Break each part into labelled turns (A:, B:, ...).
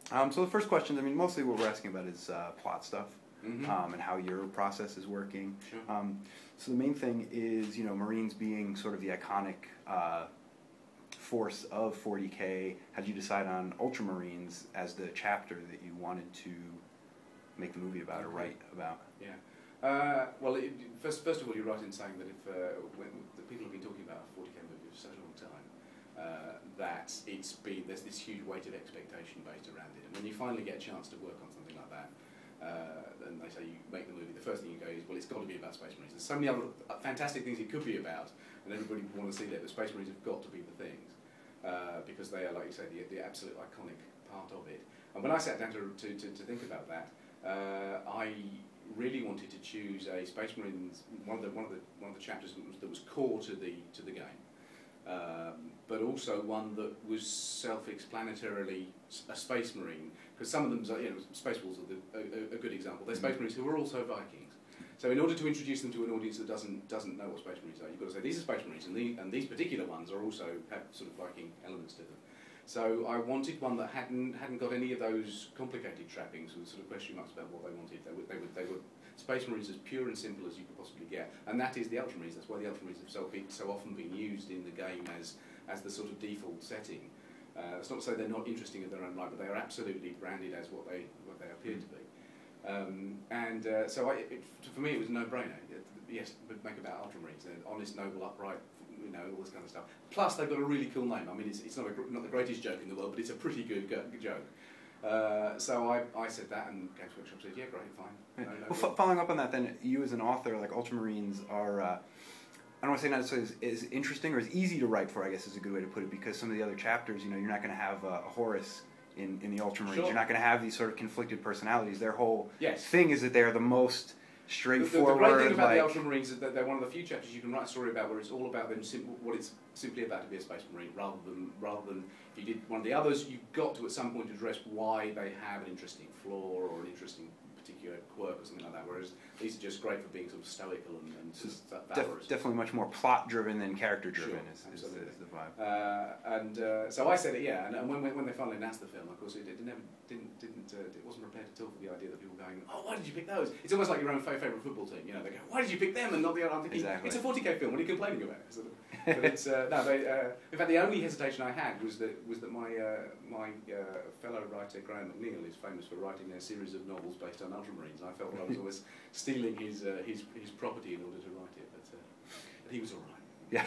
A: So the first question, I mean, mostly what we're asking about is plot stuff.
B: Mm-hmm.
A: And how your process is working.
B: Sure.
A: So the main thing is, Marines being sort of the iconic force of 40K. How did you decide on Ultramarines as the chapter that you wanted to make the movie about or write about?
B: Yeah. Well, first of all, you're right in saying that if when the people have been talking about a 40K movie for such a long time, that there's this huge weight of expectation based around it, and when you finally get a chance to work on something like that. And they say you make the movie, the first thing you go is, well, it's got to be about Space Marines. There's so many other fantastic things it could be about, and everybody would want to see that, but Space Marines have got to be the things, because they are, like you say, the absolute iconic part of it. And when I sat down to think about that, I really wanted to choose a Space Marines, one of the chapters that was core to the game. But also one that was self-explanatorily a Space Marine, because some of them, Space Wolves are a good example. They're Space Marines who are also Vikings. So in order to introduce them to an audience that doesn't know what Space Marines are, you've got to say these are Space Marines, and these particular ones have sort of Viking elements to them. So I wanted one that hadn't got any of those complicated trappings with sort of question marks about what they wanted. They were Space Marines as pure and simple as you could possibly get, and that is the Ultramarines. That's why the Ultramarines have so often been used in the game as the sort of default setting. It's not to say they're not interesting in their own right, but they are absolutely branded as what they appear to be. So for me, it was a no-brainer. Yes, make about Ultramarines. They're honest, noble, upright, all this kind of stuff. Plus, they've got a really cool name. I mean, it's not the greatest joke in the world, but it's a pretty good joke. So I said that, and Games Workshop said, yeah, great, fine.
A: Yeah. Well, following up on that, then, you as an author, like Ultramarines are, I don't want to say not necessarily as interesting or as easy to write for, I guess is a good way to put it, because some of the other chapters, you're not going to have a Horus in the Ultramarines. Sure. You're not going to have these sort of conflicted personalities. Their whole thing is that they're the most straightforward.
B: The great thing about the Ultramarines is that they're one of the few chapters you can write a story about where it's all about them, what it's simply about to be a Space Marine, rather than if you did one of the others, you've got to at some point address why they have an interesting flaw or an interesting particular quirk or something like that, whereas these are just great for being sort of stoical and valorous.
A: Definitely much more plot-driven than character-driven is the vibe.
B: So I said it, yeah, and when they finally announced the film, of course, it wasn't prepared at all for the idea that people were going, oh, why did you pick those? It's almost like your own favourite football team, they go, why did you pick them and not the other? I'm thinking, It's a 40K film, what are you complaining about? But it's, in fact, the only hesitation I had was that my fellow writer, Graham McNeil, is famous for writing a series of novels based on Ultramarines. I felt that I was always stealing his property in order to write it, but he was all right.
A: Yeah,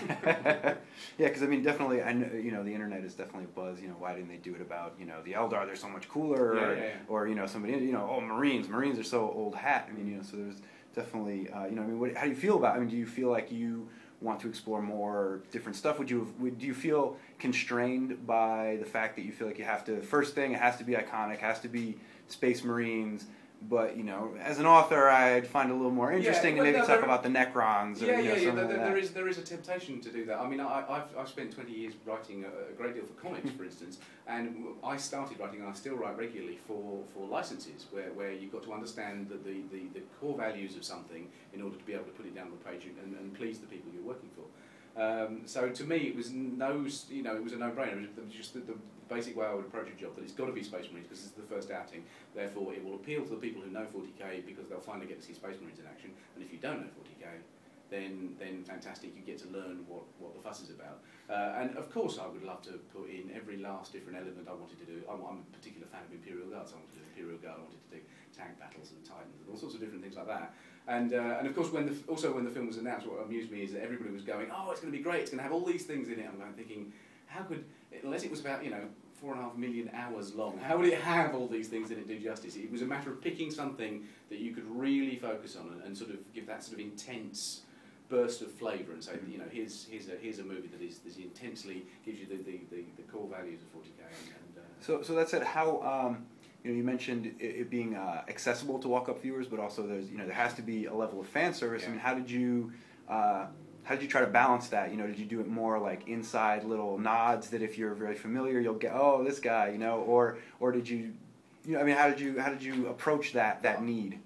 A: yeah, because I mean, definitely, I know, the internet is definitely a buzz. Why didn't they do it about the Eldar? They're so much cooler, or somebody, oh, Marines are so old hat. I mean, so there's definitely, I mean, how do you feel about? I mean, do you feel like you want to explore more different stuff? Do you feel constrained by the fact that you feel like you have to? First thing, it has to be iconic, has to be Space Marines. But as an author, I'd find it a little more interesting to maybe talk about the Necrons.
B: There is a temptation to do that. I mean, I've spent 20 years writing a great deal for comics, for instance, and I started writing, and I still write regularly for licenses, where you've got to understand the core values of something in order to be able to put it down on the page and please the people you're working for. So to me, it was it was a no-brainer. It was just the basic way I would approach a job, that it's got to be Space Marines because it's the first outing. Therefore, it will appeal to the people who know 40K because they'll finally get to see Space Marines in action. And if you don't know 40K, then fantastic, you get to learn what the fuss is about. And of course, I would love to put in every last different element I wanted to do. I'm a particular fan of Imperial Guards. I wanted to do Imperial Guard. I wanted to do tank battles and Titans and all sorts of different things like that. And of course, when the film was announced, what amused me is that everybody was going, "Oh, it's going to be great! It's going to have all these things in it." I'm thinking, how could, unless it was about 4.5 million hours long, how would it have all these things in it do justice? It was a matter of picking something that you could really focus on and sort of give that sort of intense burst of flavour and say, here's a movie that is intensely gives you the core values of 40K.
A: So that said, how you mentioned it being accessible to walk-up viewers, but also there's there has to be a level of fan service. Yeah. I mean, how did you try to balance that? Did you do it more like inside little nods that if you're very familiar, you'll get, oh, this guy, or did you, I mean, how did you approach that need?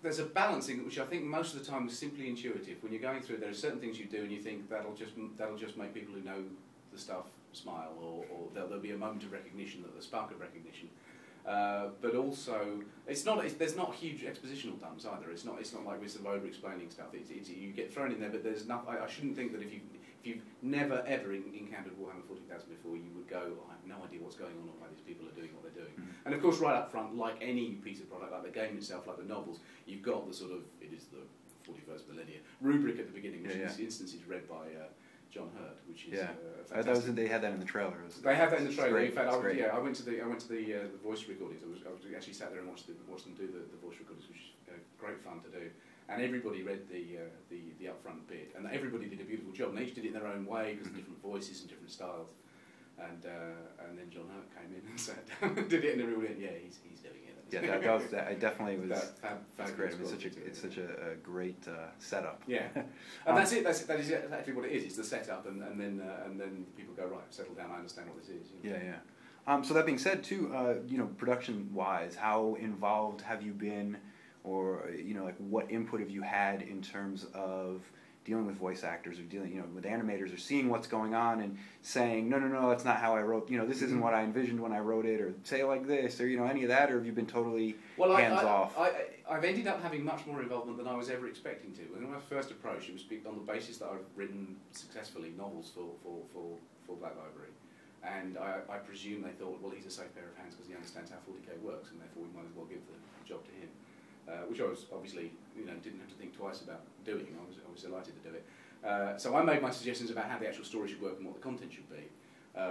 B: There's a balancing which I think most of the time is simply intuitive. When you're going through it, there are certain things you do and you think that'll just make people who know the staff smile, or there'll be a moment of recognition, the spark of recognition. But also, there's not huge expositional dumps either. It's not like we're sort of over-explaining stuff. You get thrown in there, but there's not. I shouldn't think that if you've never ever encountered Warhammer 40,000 before, you would go, I have no idea what's going on or why these people are doing what they're doing. Mm-hmm. And of course, right up front, like any piece of product, like the game itself, like the novels, you've got the sort of, it is the 41st millennia rubric at the beginning, which in this instance is read by John Hurt, which is
A: they had that in the trailer.
B: They had that in the trailer. In fact, I went to the voice recordings. I actually sat there and watched them do the voice recordings, which is great fun to do. And everybody read the upfront bit, and everybody did a beautiful job. And they each did it in their own way because of different voices and different styles. And then John Hurt came in and sat down and did it, and everybody went, yeah, he's doing it.
A: I definitely was. That's great. It's such a great setup.
B: Yeah, and that's it. That is exactly what it is. It's the setup, and then people go, right, settle down. I understand what this is. You know?
A: Yeah. So that being said, too, production-wise, how involved have you been, or like what input have you had in terms of dealing with voice actors or dealing, with animators, or seeing what's going on and saying, no, that's not how I wrote, this isn't what I envisioned when I wrote it, or say it like this, or, any of that, or have you been totally hands-off?
B: I've ended up having much more involvement than I was ever expecting to. When I first approached, it was on the basis that I've written successfully novels for Black Library. And I presume they thought, well, he's a safe pair of hands because he understands how 40K works, and therefore we might as well give the job to him. Which I was obviously, didn't have to think twice about doing. I was delighted to do it. So I made my suggestions about how the actual story should work and what the content should be,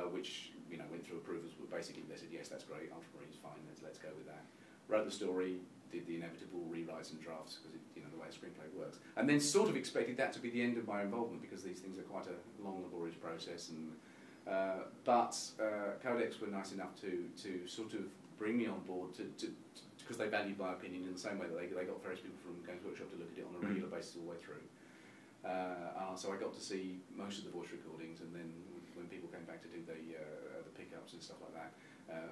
B: which went through approvals. But basically, they said yes, that's great. Ultramarines, fine. Let's go with that. Wrote the story, did the inevitable rewrites and drafts because the way a screenplay works, and then sort of expected that to be the end of my involvement because these things are quite a long, laborious process. And but Codex were nice enough to sort of bring me on board to because they valued my opinion in the same way that they got various people from Games Workshop to look at it on a regular basis all the way through. So I got to see most of the voice recordings, and then when people came back to do the pickups and stuff like that,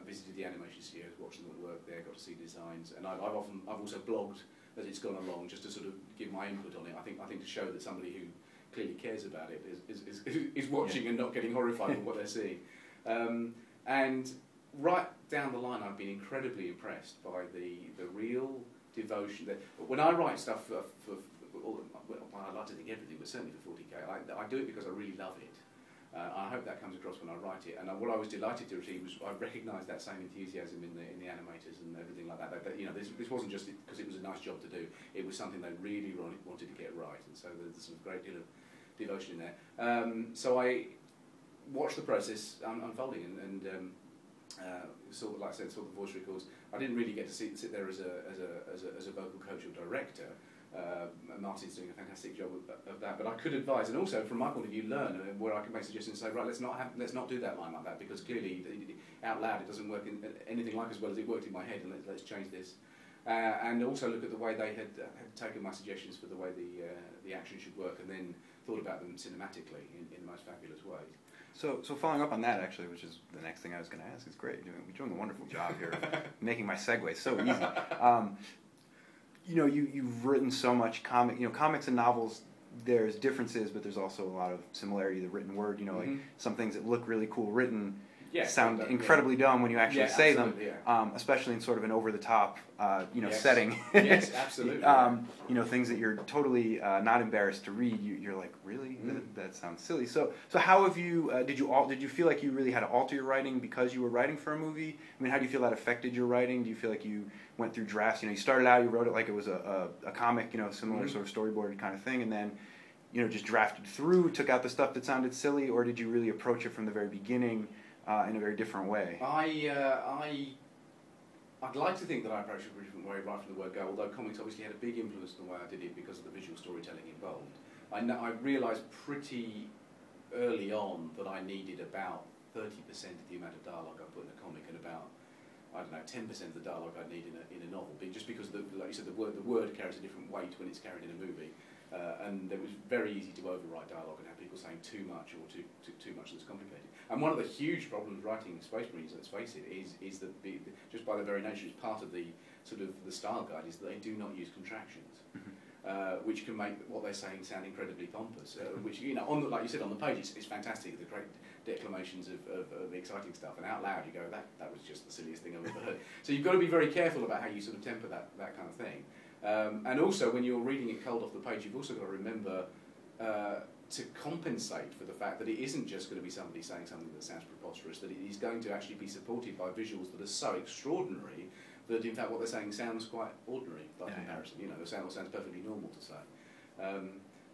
B: visited the animation studios, watched them at work there, got to see designs, and I've also blogged as it's gone along just to sort of give my input on it. I think to show that somebody who clearly cares about it is watching and not getting horrified with what they're seeing. And right down the line, I've been incredibly impressed by the real devotion. When I write stuff for I like to think everything, but certainly for 40K, I do it because I really love it. I hope that comes across when I write it. And what I was delighted to receive was I recognised that same enthusiasm in the animators and everything like that. This wasn't just because it was a nice job to do. It was something they really wanted to get right, and so there's a great deal of devotion in there. So I watched the process unfolding and sort of, like I said, saw the voice records. I didn't really get to sit there as a vocal coach or director. Martin's doing a fantastic job of that, but I could advise, and also from my point of view, learn where I can make suggestions and say, right, let's not do that line like that because clearly out loud it doesn't work anything like as well as it worked in my head, and let's change this. And also look at the way they had taken my suggestions for the way the action should work, and then thought about them cinematically in the most fabulous ways.
A: So following up on that, actually, which is the next thing I was going to ask, is great. You're doing a wonderful job here of making my segue so easy. You've written so much comics and novels. There's differences, but there's also a lot of similarity. The written word, like some things that look really cool written sound incredibly dumb when you actually say them, especially in sort of an over-the-top, setting.
B: Yes, absolutely.
A: Things that you're totally not embarrassed to read. You're like, really? That sounds silly. So how have you? Did you feel like you really had to alter your writing because you were writing for a movie? I mean, how do you feel that affected your writing? Do you feel like you went through drafts? You started out, you wrote it like it was a comic, similar sort of storyboard kind of thing, and then just drafted through, took out the stuff that sounded silly, or did you really approach it from the very beginning? In a very different way.
B: I'd like to think that I approached it a different way right from the word go, although comics obviously had a big influence on the way I did it because of the visual storytelling involved. I realised pretty early on that I needed about 30% of the amount of dialogue I put in a comic and about, 10% of the dialogue I need in a novel, just because, like you said, the word carries a different weight when it's carried in a movie. And it was very easy to overwrite dialogue and have people saying too much or too much that's complicated. And one of the huge problems writing Space Marines, let's face it, is that just by their very nature, it's part of the sort of the style guide, is that they do not use contractions. which can make what they're saying sound incredibly pompous. Which, you know, on the, like you said, on the page, it's fantastic. The great declamations of exciting stuff, and out loud you go, that was just the silliest thing I've ever heard. So you've got to be very careful about how you sort of temper that kind of thing. And also, when you're reading it cold off the page, you've also got to remember to compensate for the fact that it isn't just going to be somebody saying something that sounds preposterous, that it is going to actually be supported by visuals that are so extraordinary that in fact what they're saying sounds quite ordinary by comparison. You know, it sounds perfectly normal to say.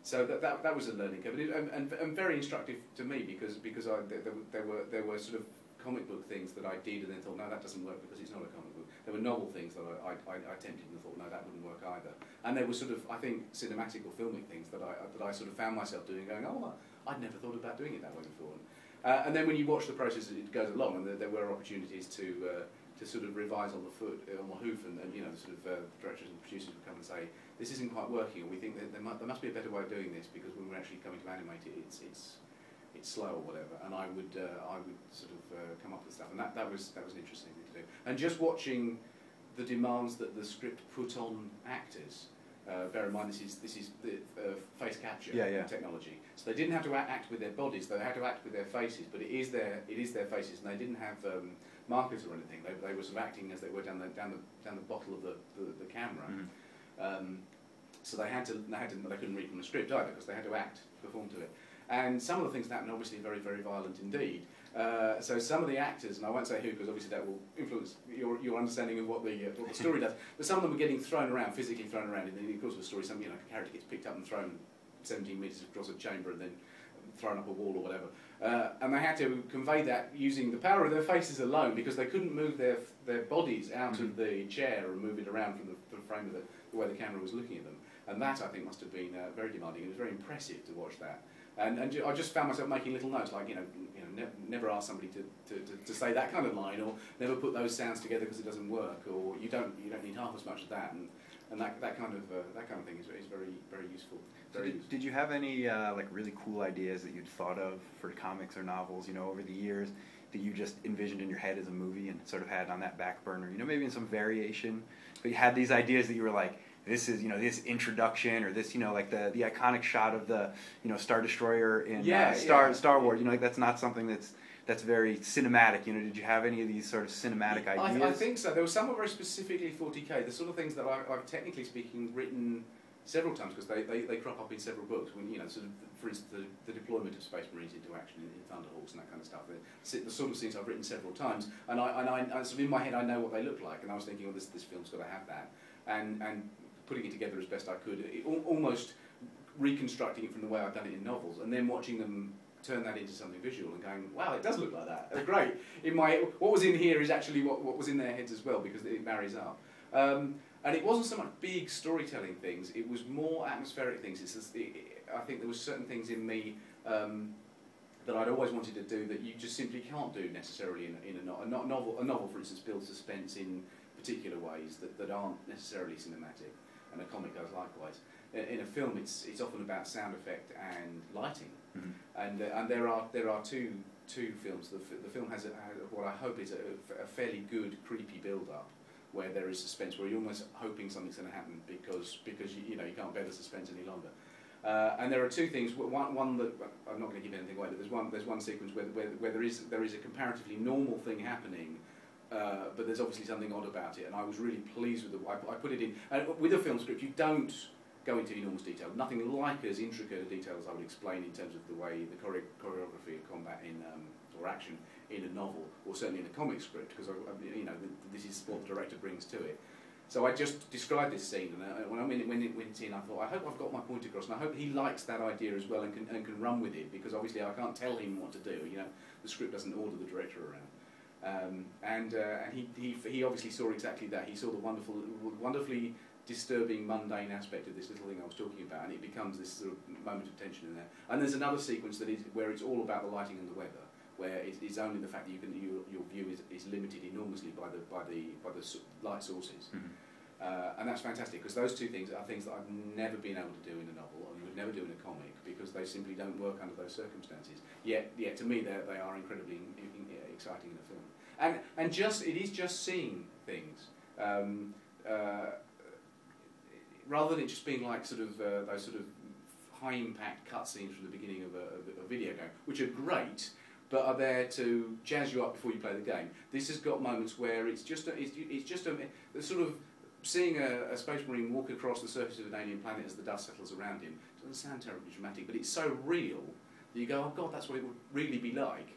B: So that was a learning curve, and very instructive to me because there were sort of comic book things that I did and then thought, no, that doesn't work because it's not a comic book. There were novel things that I attempted and thought, no, that wouldn't work either. And there were sort of, I think, cinematic or filmic things that I sort of found myself doing, going, oh, I'd never thought about doing it that way before. And then when you watch the process as it goes along, and there were opportunities to sort of revise on the hoof, and you know, sort of directors and producers would come and say, this isn't quite working, or we think that there must be a better way of doing this, because when we're actually coming to animate it, it's slow or whatever. And I would sort of come up with stuff, and that was an interesting thing to do. And just watching the demands that the script put on actors. Bear in mind, this is the face capture technology. So they didn't have to act with their bodies; they had to act with their faces. But it is their faces, and they didn't have markers or anything. They were sort of acting as they were down the bottle of the camera. So they couldn't read from the script either, because they had to perform to it. And some of the things that happened, obviously, very, very violent indeed. So some of the actors, and I won't say who, because obviously that will influence your understanding of what the story does, but some of them were getting thrown around, physically thrown around. In the course of the story, some, you know, a character gets picked up and thrown 17 metres across a chamber and then thrown up a wall or whatever. And they had to convey that using the power of their faces alone, because they couldn't move their bodies out of the chair and move it around from the frame of the way the camera was looking at them. And that, I think, must have been very demanding. It was very impressive to watch that. And I just found myself making little notes, like, you know, never ask somebody to say that kind of line, or never put those sounds together because it doesn't work, or you don't need half as much of that, and that kind of thing is very, very useful.
A: Did you have any like really cool ideas that you'd thought of for comics or novels, you know, over the years, that you just envisioned in your head as a movie and sort of had on that back burner, you know, maybe in some variation, but you had these ideas that you were like, this is, you know, this introduction, or this, you know, like the iconic shot of the, you know, Star Destroyer in Star Wars, you know, like that's not something that's very cinematic, you know. Did you have any of these sort of cinematic ideas?
B: I think so. There were some very specifically 40K, the sort of things that I've technically speaking written several times, because they crop up in several books, when, you know, sort of, for instance, the deployment of Space Marines into action in Thunderhawks and that kind of stuff. The sort of things I've written several times, and I sort of in my head I know what they look like, and I was thinking, well, this film's got to have that, and putting it together as best I could, almost reconstructing it from the way I've done it in novels, and then watching them turn that into something visual and going, wow, it does look like that. That's great. What was in here is actually what was in their heads as well, because it marries up. And it wasn't so much big storytelling things, it was more atmospheric things. I think there were certain things in me that I'd always wanted to do that you just simply can't do necessarily in a novel. A novel, for instance, builds suspense in particular ways that aren't necessarily cinematic, and a comic does likewise. In a film, it's often about sound effect and lighting, and there are two films. The film has what I hope is a fairly good creepy build-up, where there is suspense, where you're almost hoping something's going to happen because you know, you can't bear the suspense any longer. And there are two things. One that I'm not going to give anything away, but there's one sequence where there is a comparatively normal thing happening. But there's obviously something odd about it, and I was really pleased with I put it in. And with a film script, you don't go into enormous detail. Nothing like as intricate a detail as I would explain in terms of the way the choreography of combat or action in a novel, or certainly in a comic script, because you know, this is what the director brings to it. So I just described this scene, and when it went in, I thought, I hope I've got my point across, and I hope he likes that idea as well and can run with it, because obviously I can't tell him what to do. You know, the script doesn't order the director around. And he obviously saw exactly that. He saw the wonderfully disturbing, mundane aspect of this little thing I was talking about, and it becomes this sort of moment of tension in there. And there's another sequence that is where it's all about the lighting and the weather, where it's only the fact that your view is limited enormously by the light sources. And that's fantastic, because those two things are things that I've never been able to do in a novel and would never do in a comic, because they simply don't work under those circumstances. Yet to me, they are incredibly exciting in a film. And it is just seeing things. rather than it just being like sort of those sort of high impact cutscenes from the beginning of a video game, which are great, but are there to jazz you up before you play the game. This has got moments where it's just a sort of seeing a space marine walk across the surface of an alien planet as the dust settles around him. It doesn't sound terribly dramatic, but it's so real that you go, oh God, that's what it would really be like.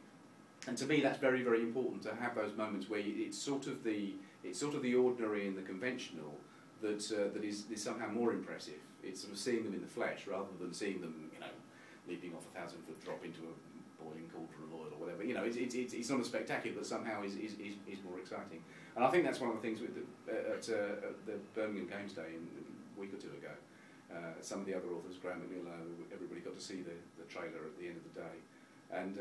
B: And to me, that's very, very important to have those moments where it's sort of the ordinary and the conventional that is somehow more impressive. It's sort of seeing them in the flesh rather than seeing them, you know, leaping off a 1,000-foot drop into a boiling cauldron of oil or whatever. You know, it's not as spectacular, but somehow is more exciting. And I think that's one of the things with at the Birmingham Games Day a week or two ago. Some of the other authors, Graham McNeil, everybody got to see the trailer at the end of the day. And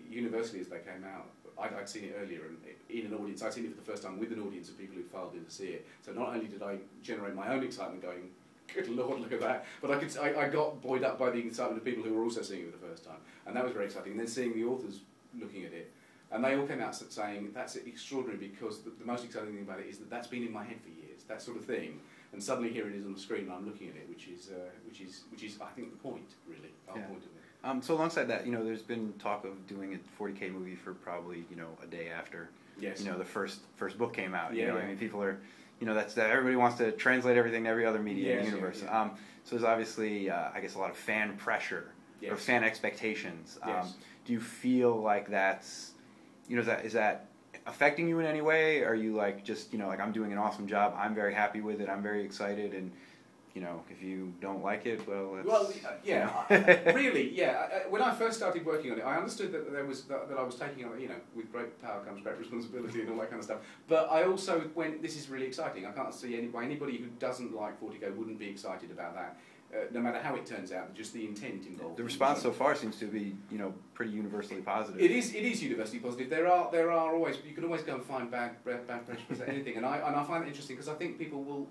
B: universally, as they came out, I'd seen it earlier, and in an audience, I'd seen it for the first time with an audience of people who'd filed in to see it. So not only did I generate my own excitement going, good Lord, look at that, but I got buoyed up by the excitement of people who were also seeing it for the first time. And that was very exciting. And then seeing the authors looking at it, and they all came out saying, that's extraordinary, because the most exciting thing about it is that that's been in my head for years, that sort of thing. And suddenly here it is on the screen, and I'm looking at it, which is I think, the point, really, our point of it.
A: So alongside that, you know, there's been talk of doing a 40K movie for probably, you know, a day after,
B: yes,
A: you know, the first book came out.
B: Yeah,
A: you know,
B: yeah.
A: I mean, people are, you know, that everybody wants to translate everything to every other media in the
B: Yes,
A: universe.
B: yeah.
A: So there's obviously, I guess, a lot of fan pressure or
B: Yes.
A: fan expectations.
B: Yes.
A: Do you feel like that's, you know, is that affecting you in any way? Are you like just, you know, like, I'm doing an awesome job, I'm very happy with it, I'm very excited, and you know, if you don't like it, well, it's,
B: yeah,
A: you know.
B: Really, yeah. When I first started working on it, I understood that that I was taking on, you know, with great power comes great responsibility and all that kind of stuff. But I also went, this is really exciting. I can't see anybody who doesn't like 40K wouldn't be excited about that. No matter how it turns out, just the intent involved.
A: The response so far seems to be, you know, pretty universally positive.
B: It is universally positive. There are always, you can always go and find bad press for anything, and I find it interesting because I think people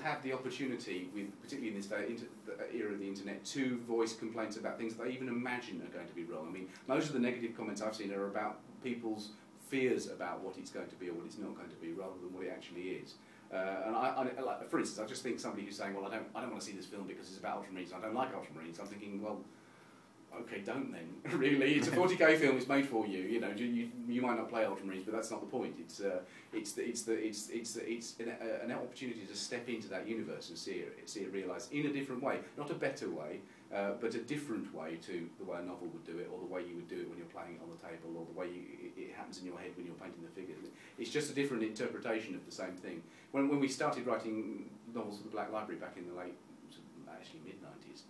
B: have the opportunity, particularly in this era of the internet, to voice complaints about things that they even imagine are going to be wrong. I mean, most of the negative comments I've seen are about people's fears about what it's going to be or what it's not going to be, rather than what it actually is. And like, for instance, I just think somebody who's saying, well, I don't want to see this film because it's about Ultramarines, I don't like Ultramarines. I'm thinking, well, okay, don't then. Really, it's a 40K film. It's made for you. You know, you might not play Ultramarines, but that's not the point. It's an opportunity to step into that universe and see it realised in a different way, not a better way, but a different way to the way a novel would do it, or the way you would do it when you're playing it on the table, or the way it happens in your head when you're painting the figures. It's just a different interpretation of the same thing. When we started writing novels for the Black Library back in the actually mid-90s,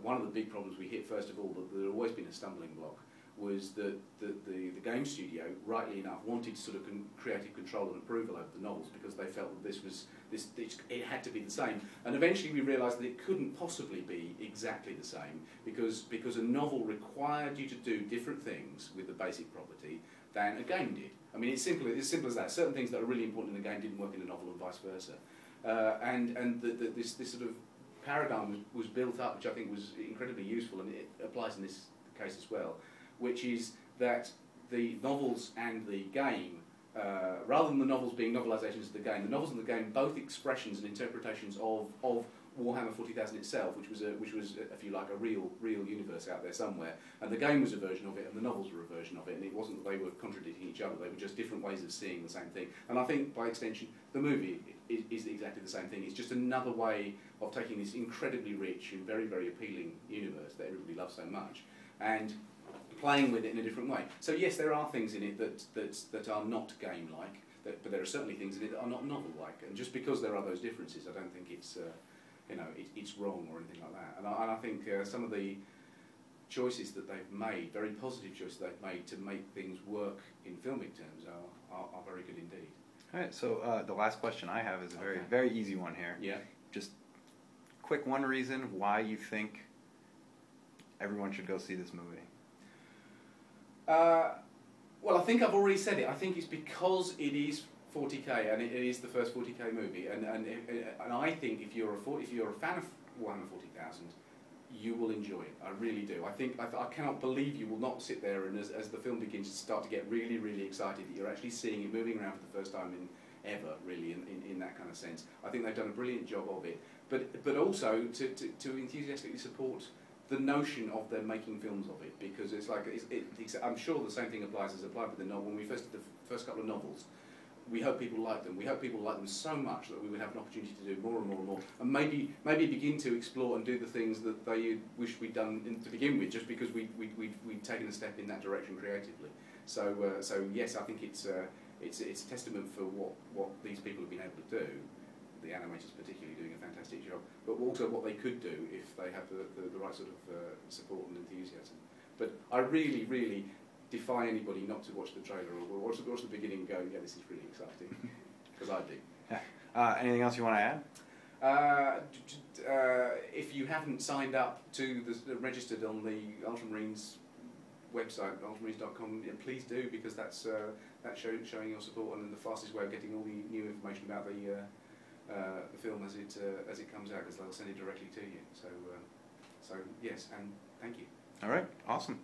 B: one of the big problems we hit, first of all, that there had always been a stumbling block, was that the game studio, rightly enough, wanted sort of creative control and approval over the novels because they felt that it had to be the same. And eventually we realised that it couldn't possibly be exactly the same because a novel required you to do different things with the basic property than a game did. I mean, it's simple as that. Certain things that are really important in the game didn't work in a novel and vice versa. This sort of paradigm was built up, which I think was incredibly useful, and it applies in this case as well, which is that the novels and the game, rather than the novels being novelizations of the game, the novels and the game both expressions and interpretations of Warhammer 40,000 itself, which was, if you like, a real universe out there somewhere, and the game was a version of it, and the novels were a version of it, and it wasn't that they were contradicting each other; they were just different ways of seeing the same thing. And I think, by extension, the movie is exactly the same thing. It's just another way of taking this incredibly rich and very, very appealing universe that everybody loves so much, and playing with it in a different way. So yes, there are things in it that are not game-like, but there are certainly things in it that are not novel-like. And just because there are those differences, I don't think it's it's wrong or anything like that. And I think some of the choices that they've made, very positive choices they've made to make things work in filmic terms, are very good indeed.
A: All right. So the last question I have is a very easy one here.
B: Yeah.
A: Just quick one reason why you think everyone should go see this movie.
B: Well, I think I've already said it. I think it's because it is 40K, and it is the first 40K movie, and I think if you're a fan of Warhammer 40,000, you will enjoy it. I really do. I cannot believe you will not sit there and as the film begins to start to get really, really excited that you're actually seeing it moving around for the first time ever, really, in that kind of sense. I think they've done a brilliant job of it, but also to enthusiastically support the notion of them making films of it, because it's like I'm sure the same thing applies as applied with the novel. When we first did the first couple of novels, we hope people like them. We hope people like them so much that we would have an opportunity to do more and more and more, and maybe begin to explore and do the things that they wish we'd done to begin with, just because we'd taken a step in that direction creatively. So yes, I think it's a testament for what these people have been able to do. The animators particularly doing a fantastic job, but also what they could do if they have the right sort of support and enthusiasm. But I really, really defy anybody not to watch the trailer or watch the beginning and go, yeah, this is really exciting, because I do.
A: Anything else you want to add?
B: If you haven't signed up to registered on the Ultramarines website, ultramarines.com, yeah, please do, because that's showing your support and the fastest way of getting all the new information about the film as it comes out, because they'll send it directly to you. So yes, and thank you.
A: All right, awesome.